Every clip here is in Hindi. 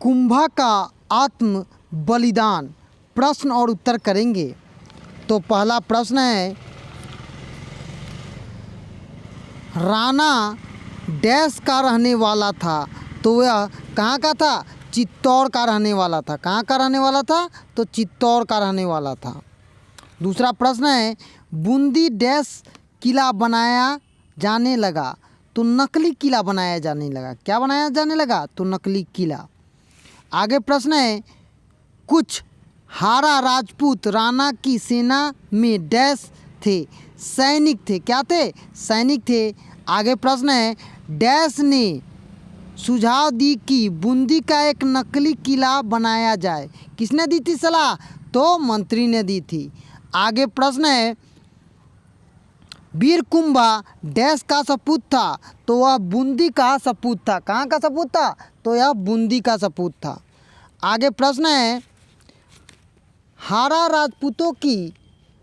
कुंभा का आत्म बलिदान, प्रश्न और उत्तर करेंगे। तो पहला प्रश्न है, राणा डैश का रहने वाला था। तो वह कहाँ का था? चित्तौड़ का रहने वाला था। कहाँ का रहने वाला था? तो चित्तौड़ का रहने वाला था। दूसरा प्रश्न है, बूंदी डैश किला बनाया जाने लगा। तो नकली किला बनाया जाने लगा। क्या बनाया जाने लगा? तो नकली किला। आगे प्रश्न है, कुछ हारा राजपूत राणा की सेना में डैश थे, सैनिक थे। क्या थे? सैनिक थे। आगे प्रश्न है, डैश ने सुझाव दी कि बूंदी का एक नकली किला बनाया जाए। किसने दी थी सलाह? तो मंत्री ने दी थी। आगे प्रश्न है, वीर कुंभा डैश का सपूत था। तो वह बूंदी का सपूत था। कहाँ का सपूत था? तो यह बूंदी का सपूत था। आगे प्रश्न है, हारा राजपूतों की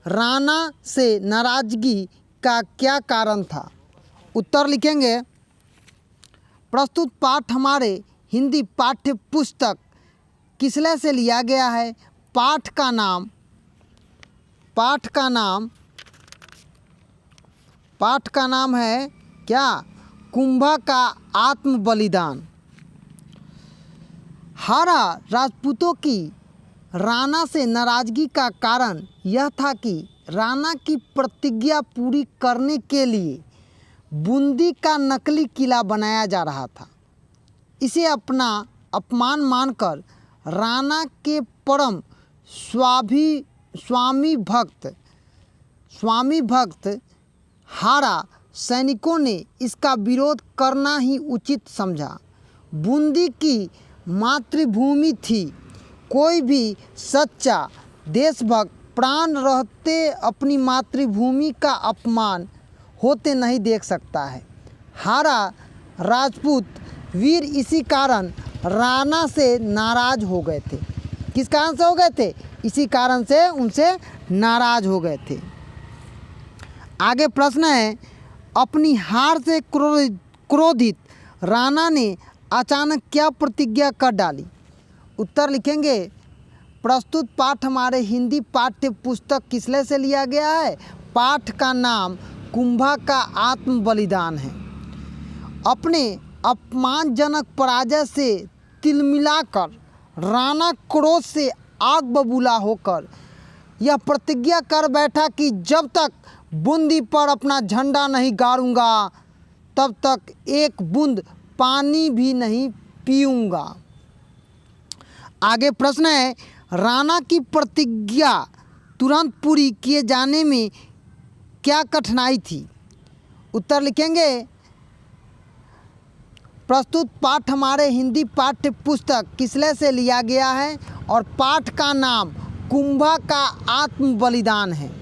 राणा से नाराजगी का क्या कारण था? उत्तर लिखेंगे। प्रस्तुत पाठ हमारे हिंदी पाठ्य पुस्तक किसले से लिया गया है? पाठ का नाम है क्या? कुंभा का आत्म बलिदान। हारा राजपूतों की राणा से नाराजगी का कारण यह था कि राणा की प्रतिज्ञा पूरी करने के लिए बूंदी का नकली किला बनाया जा रहा था। इसे अपना अपमान मानकर राणा के परम स्वामी भक्त हारा सैनिकों ने इसका विरोध करना ही उचित समझा। बूंदी की मातृभूमि थी। कोई भी सच्चा देशभक्त प्राण रहते अपनी मातृभूमि का अपमान होते नहीं देख सकता है। हारा राजपूत वीर इसी कारण राणा से नाराज हो गए थे। किस कारण से हो गए थे? इसी कारण से उनसे नाराज हो गए थे। आगे प्रश्न है, अपनी हार से क्रोधित राणा ने अचानक क्या प्रतिज्ञा कर डाली? उत्तर लिखेंगे। प्रस्तुत पाठ हमारे हिंदी पाठ्य पुस्तक किसले से लिया गया है? पाठ का नाम कुंभा का आत्म बलिदान है। अपने अपमानजनक पराजय से तिलमिलाकर राणा क्रोध से आग बबूला होकर यह प्रतिज्ञा कर बैठा कि जब तक बूंदी पर अपना झंडा नहीं गाड़ूंगा तब तक एक बूंद पानी भी नहीं पीऊंगा। आगे प्रश्न है, राणा की प्रतिज्ञा तुरंत पूरी किए जाने में क्या कठिनाई थी? उत्तर लिखेंगे। प्रस्तुत पाठ हमारे हिंदी पाठ्य पुस्तक किसले से लिया गया है और पाठ का नाम कुंभा का आत्म बलिदान है।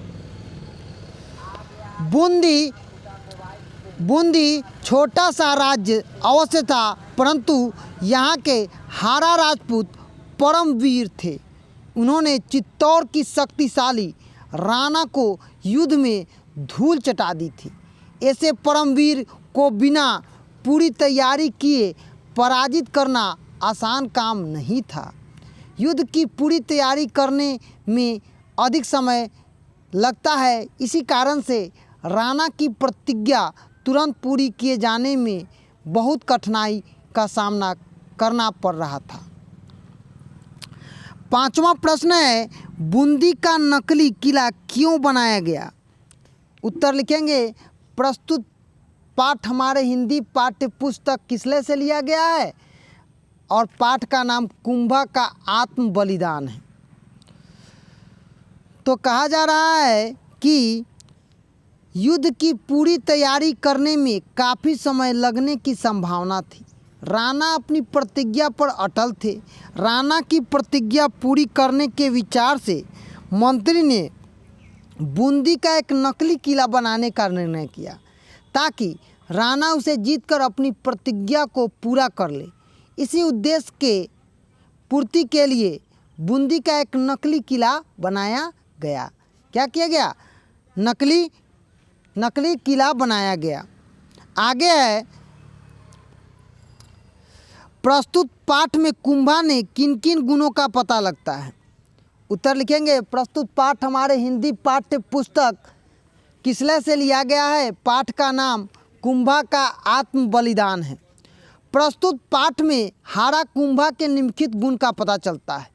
बूंदी छोटा सा राज्य अवश्य था, परंतु यहाँ के हारा राजपूत परम वीर थे। उन्होंने चित्तौड़ की शक्तिशाली राणा को युद्ध में धूल चटा दी थी। ऐसे परमवीर को बिना पूरी तैयारी किए पराजित करना आसान काम नहीं था। युद्ध की पूरी तैयारी करने में अधिक समय लगता है। इसी कारण से राणा की प्रतिज्ञा तुरंत पूरी किए जाने में बहुत कठिनाई का सामना करना पड़ रहा था। पांचवा प्रश्न है, बूंदी का नकली किला क्यों बनाया गया? उत्तर लिखेंगे। प्रस्तुत पाठ हमारे हिंदी पाठ्य पुस्तक किसले से लिया गया है और पाठ का नाम कुंभा का आत्म बलिदान है। तो कहा जा रहा है कि युद्ध की पूरी तैयारी करने में काफ़ी समय लगने की संभावना थी। राणा अपनी प्रतिज्ञा पर अटल थे। राणा की प्रतिज्ञा पूरी करने के विचार से मंत्री ने बूंदी का एक नकली किला बनाने का निर्णय किया ताकि राणा उसे जीतकर अपनी प्रतिज्ञा को पूरा कर ले। इसी उद्देश्य के पूर्ति के लिए बूंदी का एक नकली किला बनाया गया। क्या किया गया? नकली किला बनाया गया। आगे है, प्रस्तुत पाठ में कुंभा ने किन किन गुणों का पता लगता है? उत्तर लिखेंगे, प्रस्तुत पाठ हमारे हिंदी पाठ्य पुस्तक किसले से लिया गया है? पाठ का नाम कुंभा का आत्म बलिदान है। प्रस्तुत पाठ में हारा कुंभा के निम्नलिखित गुण का पता चलता है।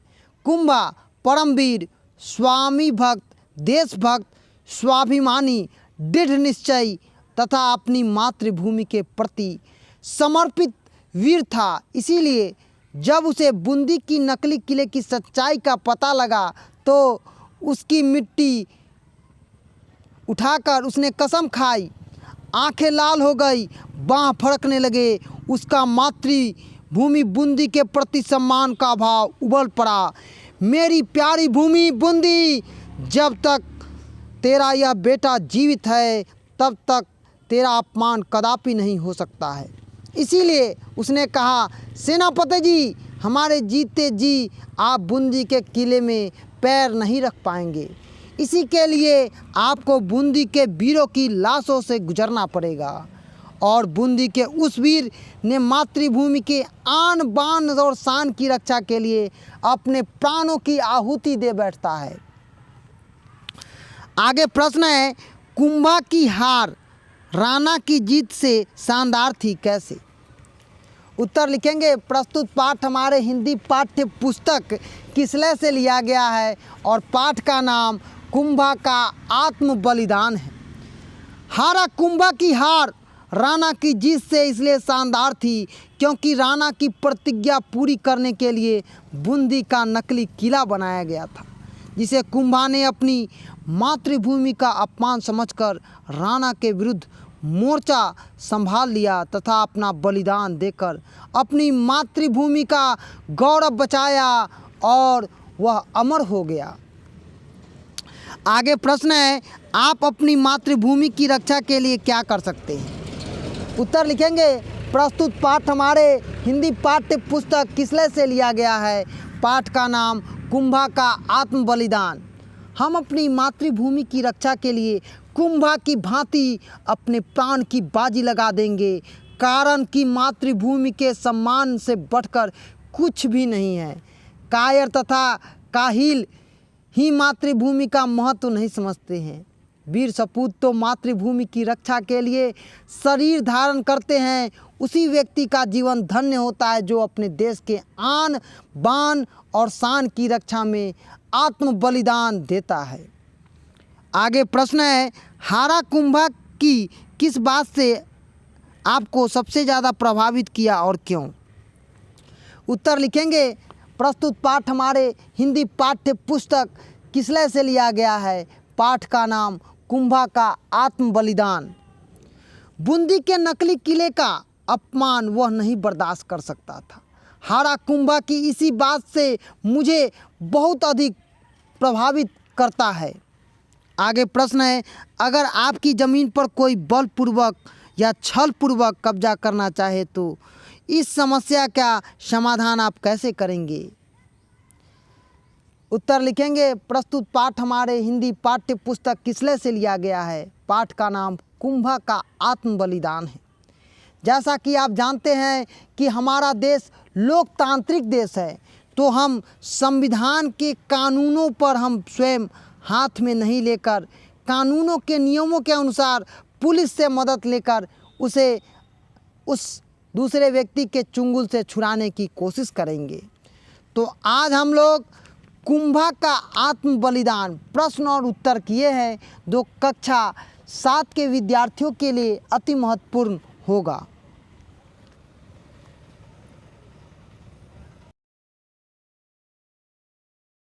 कुंभा परमवीर, स्वामी भक्त, देशभक्त, स्वाभिमानी, दृढ़ निश्चयी तथा अपनी मातृभूमि के प्रति समर्पित वीर था। इसीलिए जब उसे बूंदी की नकली किले की सच्चाई का पता लगा तो उसकी मिट्टी उठाकर उसने कसम खाई। आंखें लाल हो गई, बाँह फड़कने लगे। उसका मातृभूमि बूंदी के प्रति सम्मान का भाव उबल पड़ा। मेरी प्यारी भूमि बूंदी, जब तक तेरा यह बेटा जीवित है तब तक तेरा अपमान कदापि नहीं हो सकता है। इसीलिए उसने कहा, सेनापति जी, हमारे जीते जी आप बूंदी के किले में पैर नहीं रख पाएंगे। इसी के लिए आपको बूंदी के वीरों की लाशों से गुजरना पड़ेगा। और बूंदी के उस वीर ने मातृभूमि के आन बान और शान की रक्षा के लिए अपने प्राणों की आहुति दे बैठता है। आगे प्रश्न है, कुंभा की हार राणा की जीत से शानदार थी कैसे? उत्तर लिखेंगे, प्रस्तुत पाठ हमारे हिंदी पाठ्य पुस्तक किसले से लिया गया है और पाठ का नाम कुंभा का आत्म बलिदान है। हारा कुंभा की हार राणा की जीत से इसलिए शानदार थी क्योंकि राणा की प्रतिज्ञा पूरी करने के लिए बूंदी का नकली किला बनाया गया था, जिसे कुंभा ने अपनी मातृभूमि का अपमान समझकर राणा के विरुद्ध मोर्चा संभाल लिया तथा अपना बलिदान देकर अपनी मातृभूमि का गौरव बचाया और वह अमर हो गया। आगे प्रश्न है, आप अपनी मातृभूमि की रक्षा के लिए क्या कर सकते हैं? उत्तर लिखेंगे, प्रस्तुत पाठ हमारे हिंदी पाठ्य पुस्तक किसले से लिया गया है। पाठ का नाम कुंभा का आत्म बलिदान। हम अपनी मातृभूमि की रक्षा के लिए कुंभा की भांति अपने प्राण की बाजी लगा देंगे, कारण कि मातृभूमि के सम्मान से बढ़कर कुछ भी नहीं है। कायर तथा काहिल ही मातृभूमि का महत्व नहीं समझते हैं। वीर सपूत तो मातृभूमि की रक्षा के लिए शरीर धारण करते हैं। उसी व्यक्ति का जीवन धन्य होता है जो अपने देश के आन बान और शान की रक्षा में आत्म बलिदान देता है। आगे प्रश्न है, हारा कुंभा की किस बात से आपको सबसे ज़्यादा प्रभावित किया और क्यों? उत्तर लिखेंगे, प्रस्तुत पाठ हमारे हिंदी पाठ्य पुस्तक किसले से लिया गया है। पाठ का नाम कुंभा का आत्म बलिदान। बूंदी के नकली किले का अपमान वह नहीं बर्दाश्त कर सकता था। हारा कुंभा की इसी बात से मुझे बहुत अधिक प्रभावित करता है। आगे प्रश्न है, अगर आपकी ज़मीन पर कोई बलपूर्वक या छलपूर्वक कब्जा करना चाहे तो इस समस्या का समाधान आप कैसे करेंगे? उत्तर लिखेंगे, प्रस्तुत पाठ हमारे हिंदी पाठ्य पुस्तक किसले से लिया गया है। पाठ का नाम कुंभा का आत्म बलिदान है। जैसा कि आप जानते हैं कि हमारा देश लोकतांत्रिक देश है, तो हम संविधान के कानूनों पर हम स्वयं हाथ में नहीं लेकर कानूनों के नियमों के अनुसार पुलिस से मदद लेकर उसे उस दूसरे व्यक्ति के चुंगल से छुड़ाने की कोशिश करेंगे। तो आज हम लोग कुंभा का आत्म बलिदान प्रश्न और उत्तर किए हैं, जो कक्षा 7 के विद्यार्थियों के लिए अति महत्वपूर्ण होगा।